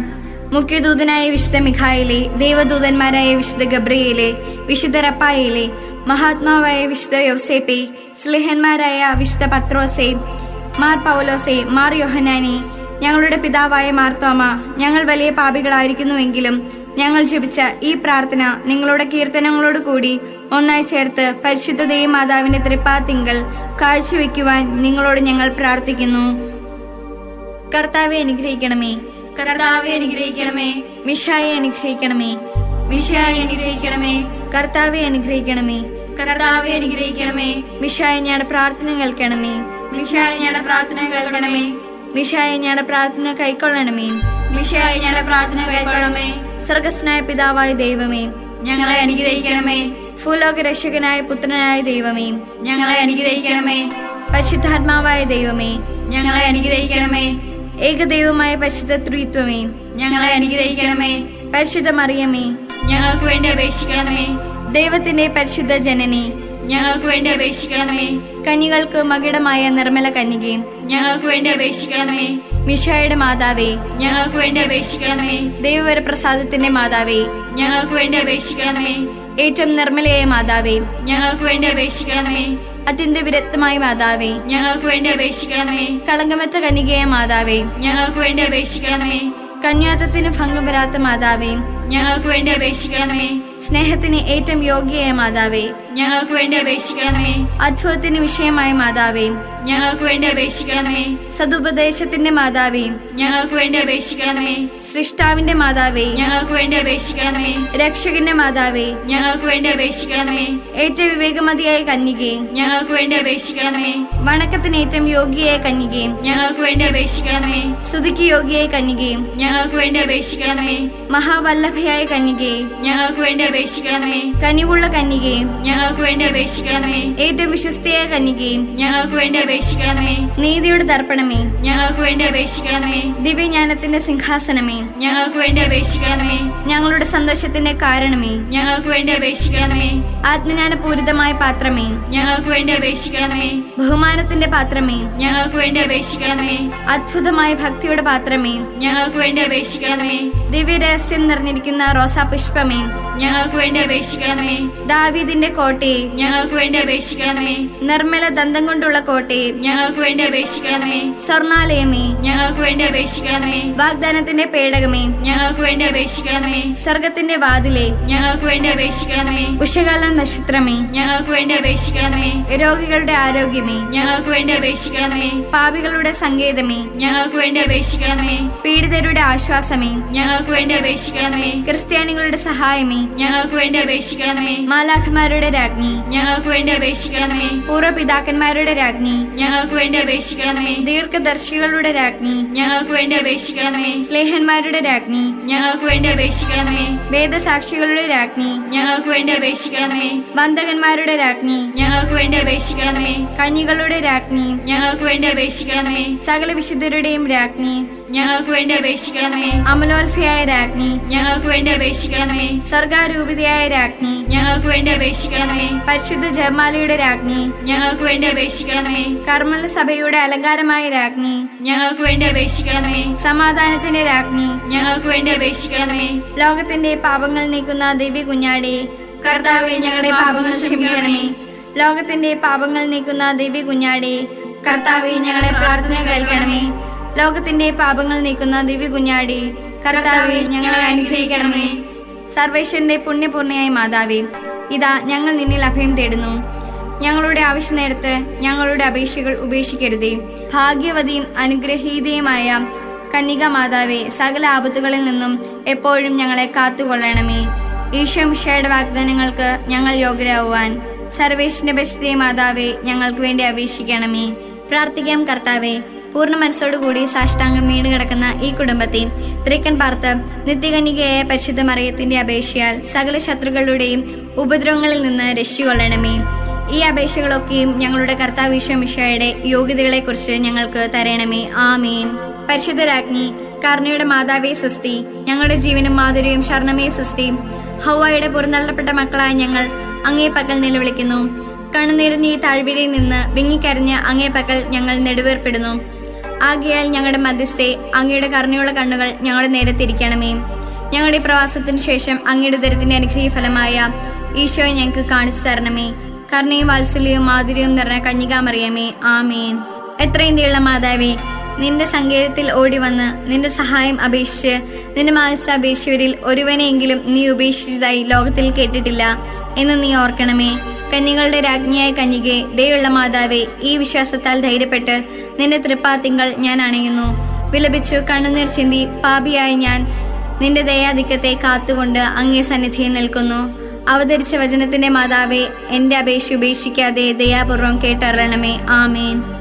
മുഖ്യദൂതനായ വിശുദ്ധ മിഖായേലേ, ദേവദൂതന്മാരായ വിശുദ്ധ ഗബ്രിയേലേ, വിശുദ്ധ റപ്പായേലേ, മഹാത്മാവായ വിശുദ്ധ യോസേപ്പേ, സ്ലിഹന്മാരായ വിശുദ്ധ പത്രോസേ, മാർ പൗലോസേ, മാർ യോഹന്നാനി, ഞങ്ങളുടെ പിതാവായ മാർത്തോമ, ഞങ്ങൾ വലിയ പാപികളായിരിക്കുന്നുവെങ്കിലും ഞങ്ങൾ ജപിച്ച ഈ പ്രാർത്ഥന നിങ്ങളുടെ കീർത്തനങ്ങളോട് കൂടി ഒന്നായി ചേർത്ത് പരിശുദ്ധ ദൈവമാതാവിന്റെ തൃപ്പാത്തിങ്കൽ കാഴ്ചവെക്കുവാൻ നിങ്ങളോട് ഞങ്ങൾ പ്രാർത്ഥിക്കുന്നു. കർത്താവെ അനുഗ്രഹിക്കണമേ. കർത്താവെ അനുഗ്രഹിക്കണമേ. മിശായെ അനുഗ്രഹിക്കണമേ. മിശിഹായെ അനുഗ്രഹിക്കണമേ. കർത്താവെ അനുഗ്രഹിക്കണമേ. കർത്താവെ അനുഗ്രഹിക്കണമേ. മിശായെ ഞങ്ങളുടെ പ്രാർത്ഥന കേൾക്കണമേ. മിശിഹായെ ഞങ്ങളുടെ പ്രാർത്ഥന കേൾക്കണമേ. മിശായെ ഞങ്ങളുടെ പ്രാർത്ഥന കൈക്കൊള്ളണമേ. മിശിഹായെ ഞങ്ങളുടെ പ്രാർത്ഥന കേൾക്കണമേ. സ്വർഗസ്നായ പിതാവായ ദൈവമേ, ഞങ്ങളെ അനുഗ്രഹിക്കണമേ. ഭൂലോക രക്ഷകനായ പുത്രനായ ദൈവമേ, ഞങ്ങളെ അനുഗ്രഹിക്കണമേ. പരിശുദ്ധാത്മാവായ ദൈവമേ, ഞങ്ങളെ അനുഗ്രഹിക്കണമേ. ഏകദൈവമായ പരിശുദ്ധ ത്രിത്വമേ, ഞങ്ങളെ അനുഗ്രഹിക്കണമേ. പരിശുദ്ധ മറിയമേ, ഞങ്ങൾക്ക് വേണ്ടി അപേക്ഷിക്കണമേ. ദൈവത്തിന്റെ പരിശുദ്ധ ജനനി, ഞങ്ങൾക്ക് വേണ്ടി അപേക്ഷിക്കണമേ. കന്യകൾക്ക് മകിടമായ നിർമ്മല കന്യകേ, ഞങ്ങൾക്ക് വേണ്ടി അപേക്ഷിക്കണമേ. മിശായുടെ മാതാവേ, ഞങ്ങൾക്ക് വേണ്ടി അപേക്ഷിക്കണമേ. ദൈവവരപ്രസാദത്തിന്റെ മാതാവേ, ഞങ്ങൾക്ക് വേണ്ടി അപേക്ഷിക്കണമേ. ഏറ്റവും നിർമ്മലയായ മാതാവേ, ഞങ്ങൾക്ക് വേണ്ടി അപേക്ഷിക്കണമേ. അത്യന്ത വിരക്തമായ മാതാവേ, ഞങ്ങൾക്ക് വേണ്ടി അപേക്ഷിക്കണമേ. കളങ്കമറ്റ കന്യകയായ മാതാവേ, ഞങ്ങൾക്ക് വേണ്ടി അപേക്ഷിക്കണമേ. കന്യാത്തത്തിന് ഭംഗം വരാത്ത മാതാവേ, ഞങ്ങൾക്ക് വേണ്ടി അപേക്ഷിക്കണമേ. സ്നേഹത്തിന് ഏറ്റവും യോഗ്യയായ മാതാവേ, ഞങ്ങൾക്ക് വേണ്ടി അപേക്ഷിക്കണമേ. അത്ഭുതത്തിന് വിഷയമായ മാതാവേ, ഞങ്ങൾക്ക് വേണ്ടി അപേക്ഷിക്കണമേ. സതുപദേശത്തിന്റെ മാതാവേ, ഞങ്ങൾക്ക് വേണ്ടി അപേക്ഷിക്കണമേ. സൃഷ്ടാവിന്റെ മാതാവേ, ഞങ്ങൾക്ക് വേണ്ടി അപേക്ഷിക്കണമേ. രക്ഷകന്റെ മാതാവേ, ഞങ്ങൾക്ക് വേണ്ടി അപേക്ഷിക്കണമേ. ഏറ്റവും വിവേകമതിയായ കന്യകേ, ഞങ്ങൾക്ക് വേണ്ടി അപേക്ഷിക്കണമേ. വണക്കത്തിന് ഏറ്റവും യോഗ്യയായ കന്യകേ, ഞങ്ങൾക്ക് വേണ്ടി അപേക്ഷിക്കണമേ. സ്തുതിക്ക് യോഗ്യയായ കന്യകേ, ഞങ്ങൾക്ക് വേണ്ടി അപേക്ഷിക്കണമേ. മഹാവല്ലഭയായ കന്യകേ, ഞങ്ങൾക്ക് വേണ്ടി അപേക്ഷിക്കണമേ. കനിവുള്ള കന്യകേ, ഞങ്ങൾക്ക് വേണ്ടി അപേക്ഷിക്കണമേ. ഏറ്റവും വിശ്വസ്തയായ കന്യകേ, ഞങ്ങൾക്ക് വേണ്ടി അപേക്ഷിക്കണമേ. നീതിയുടെ ദർപ്പണമേ, ഞങ്ങൾക്ക് വേണ്ടി അപേക്ഷിക്കണമേ. ദിവ്യജ്ഞാനത്തിന്റെ സിംഹാസനമേ, ഞങ്ങൾക്ക് വേണ്ടി അപേക്ഷിക്കണമേ. ഞങ്ങളുടെ സന്തോഷത്തിന്റെ കാരണമേ, ഞങ്ങൾക്ക് വേണ്ടി അപേക്ഷിക്കണമേ. ആത്മജ്ഞാനപൂരിതമായ പാത്രമേ, ഞങ്ങൾക്ക് വേണ്ടി അപേക്ഷിക്കണമേ. ബഹുമാനത്തിന്റെ പാത്രമേ, ഞങ്ങൾക്ക് വേണ്ടി അപേക്ഷിക്കണമേ. അത്ഭുതമായ ഭക്തിയുടെ പാത്രമേ, ഞങ്ങൾക്ക് വേണ്ടി അപേക്ഷിക്കണമേ. ദിവ്യരഹസ്യം നിറഞ്ഞിരിക്കുന്ന റോസാ പുഷ്പമേ, ഞങ്ങൾക്ക് വേണ്ടി അപേക്ഷിക്കണമേ. ദാവീദിന്റെ കോട്ടയെ, ഞങ്ങൾക്ക് വേണ്ടി അപേക്ഷിക്കണമേ. നിർമ്മല ദന്തം കൊണ്ടുള്ള കോട്ടയെ, ഞങ്ങൾക്ക് വേണ്ടി അപേക്ഷിക്കണമേ. സ്വർണാലയമേ, ഞങ്ങൾക്ക് വേണ്ടി അപേക്ഷിക്കണമേ. വാഗ്ദാനത്തിന്റെ പേടകമേ, ഞങ്ങൾക്ക് വേണ്ടി അപേക്ഷിക്കണമേ. സ്വർഗത്തിന്റെ വാതിലെ, ഞങ്ങൾക്ക് വേണ്ടി അപേക്ഷിക്കണമേ. ഉഷകാല നക്ഷത്രമേ, ഞങ്ങൾക്ക് വേണ്ടി അപേക്ഷിക്കണമേ. രോഗികളുടെ ആരോഗ്യമേ, ഞങ്ങൾക്ക് വേണ്ടി അപേക്ഷിക്കണമേ. പാപികളുടെ സങ്കേതമേ, ഞങ്ങൾക്ക് വേണ്ടി അപേക്ഷിക്കണമേ. പീഡിതരുടെ ആശ്വാസമേ, ഞങ്ങൾക്ക് വേണ്ടി അപേക്ഷിക്കണമേ. ക്രിസ്ത്യാനികളുടെ സഹായമേ, ഞങ്ങൾക്ക് വേണ്ടി അപേക്ഷിക്കണമേ. മാലാഖമാരുടെ രാജ്ഞി, ഞങ്ങൾക്ക് വേണ്ടി അപേക്ഷിക്കണമേ. പൂർവ്വപിതാക്കന്മാരുടെ രാജ്ഞി, ഞങ്ങൾക്ക് വേണ്ടി അപേക്ഷിക്കണമേ. ദീർഘദർശികളുടെ രാജ്ഞി, ഞങ്ങൾക്ക് വേണ്ടി അപേക്ഷിക്കണമേ. സ്ലേഹന്മാരുടെ രാജ്ഞി, ഞങ്ങൾക്ക് വേണ്ടി അപേക്ഷിക്കണമേ. വേദസാക്ഷികളുടെ രാജ്ഞി, ഞങ്ങൾക്ക് വേണ്ടി അപേക്ഷിക്കണമേ. വന്ദകന്മാരുടെ രാജ്ഞി, ഞങ്ങൾക്ക് വേണ്ടി അപേക്ഷിക്കണമേ. കന്യകളുടെ രാജ്ഞി, ഞങ്ങൾക്ക് വേണ്ടി അപേക്ഷിക്കണമേ. സകല വിശുദ്ധരുടെയും രാജ്ഞി, ഞങ്ങൾക്ക് വേണ്ടി അപേക്ഷിക്കണമേ. അമലോത്ഭയായ രാജ്ഞി, ഞങ്ങൾക്ക് വേണ്ടി അപേക്ഷിക്കണമേ. സർഗാരൂപിതയായ രാജ്ഞി, ഞങ്ങൾക്ക് വേണ്ടി അപേക്ഷിക്കണമേ. പരിശുദ്ധ ജപമാലയുടെ രാജ്ഞി, ഞങ്ങൾക്ക് വേണ്ടി അപേക്ഷിക്കണമേ. കർമ്മല സഭയുടെ അലങ്കാരമായ രാജ്ഞി, ഞങ്ങൾക്ക് വേണ്ടി അപേക്ഷിക്കണമേ. സമാധാനത്തിന്റെ രാജ്ഞി, ഞങ്ങൾക്ക് വേണ്ടി അപേക്ഷിക്കണമേ. ലോകത്തിന്റെ പാപങ്ങൾ നീക്കുന്ന ദിവ്യ കുഞ്ഞാടേ, കർത്താവേ, ഞങ്ങളുടെ പാപങ്ങൾ ക്ഷമിക്കണമേ. ലോകത്തിന്റെ പാപങ്ങൾ നീക്കുന്ന ദിവ്യ കുഞ്ഞാടേ, കർത്താവേ, ഞങ്ങളുടെ പ്രാർത്ഥന കേൾക്കണമേ. ലോകത്തിന്റെ പാപങ്ങൾ നീക്കുന്ന ദിവ്യ കുഞ്ഞാടേ, കർത്താവേ, ഞങ്ങളെ അനുഗ്രഹിക്കണമേ. സർവേശ്വരന്റെ പുണ്യപൂർണ്ണയായ മാതാവേ, ഇതാ ഞങ്ങൾ നിന്നിൽ അഭയം തേടുന്നു. ഞങ്ങളുടെ ആവശ്യ നേരത്ത് ഞങ്ങളുടെ അപേക്ഷകൾ ഉപേക്ഷിക്കരുതേ. ഭാഗ്യവതിയും അനുഗ്രഹീതയുമായ കന്യക മാതാവേ, സകല ആപത്തുകളിൽ നിന്നും എപ്പോഴും ഞങ്ങളെ കാത്തുകൊള്ളണമേ. ഈശോ മിശിഹായുടെ വാഗ്ദാനങ്ങൾക്ക് ഞങ്ങൾ യോഗ്യരാകുവാൻ സർവേശ്വരന്റെ പരിശുദ്ധ മാതാവേ, ഞങ്ങൾക്ക് വേണ്ടി അപേക്ഷിക്കണമേ. പ്രാർത്ഥിക്കാം. കർത്താവേ, പൂർണ്ണ മനസ്സോടുകൂടി സാഷ്ടാംഗം വീണ് കിടക്കുന്ന ഈ കുടുംബത്തെ ത്രിക്കൻ പാർത്ത് നിത്യകന്യകയായ പരിശുദ്ധ മറിയത്തിന്റെ അപേക്ഷയാൽ സകല ശത്രുക്കളുടെയും ഉപദ്രവങ്ങളിൽ നിന്ന് രക്ഷിക്കൊള്ളണമേ. ഈ അപേക്ഷകളൊക്കെയും ഞങ്ങളുടെ കർത്താവ് ഈശോ മിശിഹായുടെ യോഗ്യതകളെക്കുറിച്ച് ഞങ്ങൾക്ക് തരണമേ. ആമേൻ. പരിശുദ്ധ രാജ്ഞി, കരുണയുടെ മാതാവേ സുസ്തി. ഞങ്ങളുടെ ജീവനും മാധുര്യവും ശരണമേ സുസ്തി. ഹൗവയുടെ പുറന്തള്ളപ്പെട്ട മക്കളായ ഞങ്ങൾ അങ്ങേ പക്കൽ നിലവിളിക്കുന്നു. കണ്ണുനിറഞ്ഞ ഈ താഴ്വരയിൽ നിന്ന് വിങ്ങിക്കരഞ്ഞ് അങ്ങേ പക്കൽ ഞങ്ങൾ നെടുവേർപ്പെടുന്നു. ആകയാൽ ഞങ്ങളുടെ മധ്യസ്ഥെ, അങ്ങയുടെ കരുണയുള്ള കണ്ണുകൾ ഞങ്ങളുടെ നേരെ തിരിക്കണമേ. ഞങ്ങളുടെ പ്രവാസത്തിനു ശേഷം അങ്ങയുടെ ഉദരത്തിന്റെ അനുഗ്രഹീയ ഫലമായ ഈശോയെ ഞങ്ങൾക്ക് കാണിച്ചു തരണമേ. കരുണയും വാത്സല്യവും മാധുര്യവും നിറഞ്ഞ കന്യകാമറിയമേ. ആമേൻ. എത്രയും തീയുള്ള മാതാവേ, നിന്റെ സങ്കേതത്തിൽ ഓടിവന്ന് നിന്റെ സഹായം അപേക്ഷിച്ച് നിന്റെ മാനസ അപേക്ഷിച്ചവരിൽ ഒരുവനെയെങ്കിലും നീ ഉപേക്ഷിച്ചതായി ലോകത്തിൽ കേട്ടിട്ടില്ല എന്ന് നീ ഓർക്കണമേ. കന്യകളുടെ രാജ്ഞിയായ കന്യകെ, ദയുള്ള മാതാവേ, ഈ വിശ്വാസത്താൽ ധൈര്യപ്പെട്ട് നിന്റെ തൃപ്പാത്തിങ്കൾ ഞാൻ അണയുന്നു. വിലപിച്ചു കണ്ണുനീർ ചിന്തി പാപിയായ ഞാൻ നിന്റെ ദയാധിക്യത്തെ കാത്തുകൊണ്ട് അങ്ങേ സന്നിധിയിൽ നിൽക്കുന്നു. അവതരിച്ച വചനത്തിന്റെ മാതാവേ, എൻ്റെ അപേക്ഷ ഉപേക്ഷിക്കാതെ ദയാപൂർവം കേട്ടറിയണമേ. ആമേൻ.